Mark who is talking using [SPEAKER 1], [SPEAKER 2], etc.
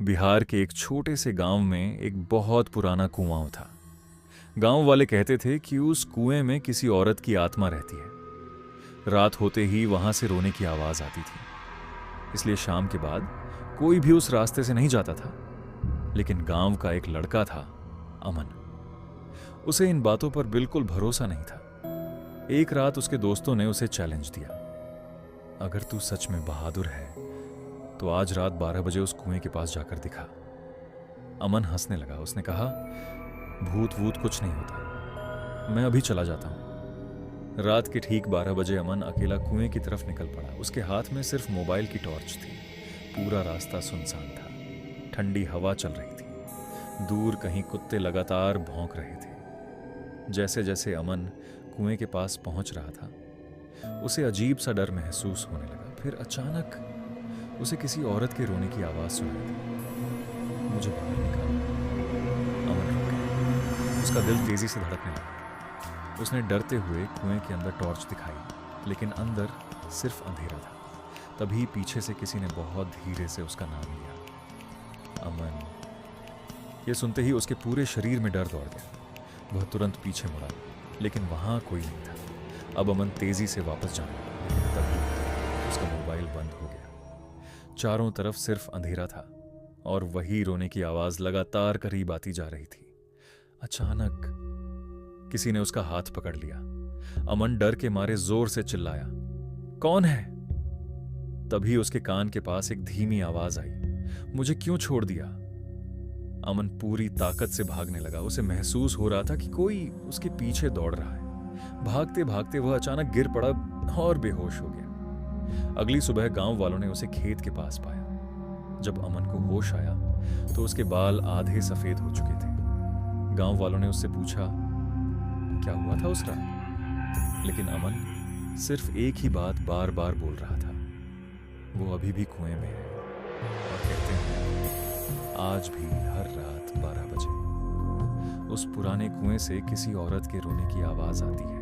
[SPEAKER 1] बिहार के एक छोटे से गांव में एक बहुत पुराना कुआं था। गांव वाले कहते थे कि उस कुएं में किसी औरत की आत्मा रहती है। रात होते ही वहां से रोने की आवाज आती थी, इसलिए शाम के बाद कोई भी उस रास्ते से नहीं जाता था। लेकिन गांव का एक लड़का था, अमन। उसे इन बातों पर बिल्कुल भरोसा नहीं था। एक रात उसके दोस्तों ने उसे चैलेंज दिया, अगर तू सच में बहादुर है तो आज रात 12 बजे उस कुएं के पास जाकर दिखा। अमन हंसने लगा। उसने कहा, भूत वूत कुछ नहीं होता, मैं अभी चला जाता हूं। रात के ठीक 12 बजे अमन अकेला कुएं की तरफ निकल पड़ा। उसके हाथ में सिर्फ मोबाइल की टॉर्च थी। पूरा रास्ता सुनसान था। ठंडी हवा चल रही थी। दूर कहीं कुत्ते लगातार भौंक रहे थे। जैसे जैसे अमन कुएं के पास पहुंच रहा था, उसे अजीब सा डर महसूस होने लगा। फिर अचानक उसे किसी औरत के रोने की आवाज सुनाई दी। मुझे बाहर निकालो। अमन रुक गया। उसका दिल तेजी से धड़कने लगा। उसने डरते हुए कुएं के अंदर टॉर्च दिखाई, लेकिन अंदर सिर्फ अंधेरा था। तभी पीछे से किसी ने बहुत धीरे से उसका नाम लिया, अमन। यह सुनते ही उसके पूरे शरीर में डर दौड़ गया। वह तुरंत पीछे मुड़ा, लेकिन वहां कोई नहीं था। अब अमन तेजी से वापस जाने लगा, लेकिन तभी उसका मोबाइल बंद हो गया। चारों तरफ सिर्फ अंधेरा था और वही रोने की आवाज लगातार करीब आती जा रही थी। अचानक किसी ने उसका हाथ पकड़ लिया। अमन डर के मारे जोर से चिल्लाया, कौन है? तभी उसके कान के पास एक धीमी आवाज आई, मुझे क्यों छोड़ दिया? अमन पूरी ताकत से भागने लगा। उसे महसूस हो रहा था कि कोई उसके पीछे दौड़ रहा है। भागते भागते वह अचानक गिर पड़ा और बेहोश हो गया। अगली सुबह गांव वालों ने उसे खेत के पास पाया। जब अमन को होश आया तो उसके बाल आधे सफेद हो चुके थे। गांव वालों ने उससे पूछा, क्या हुआ था उस रात? लेकिन अमन सिर्फ एक ही बात बार बार बोल रहा था, वो अभी भी कुएं में है। और कहते हैं, आज भी हर रात 12 बजे उस पुराने कुएं से किसी औरत के रोने की आवाज आती है।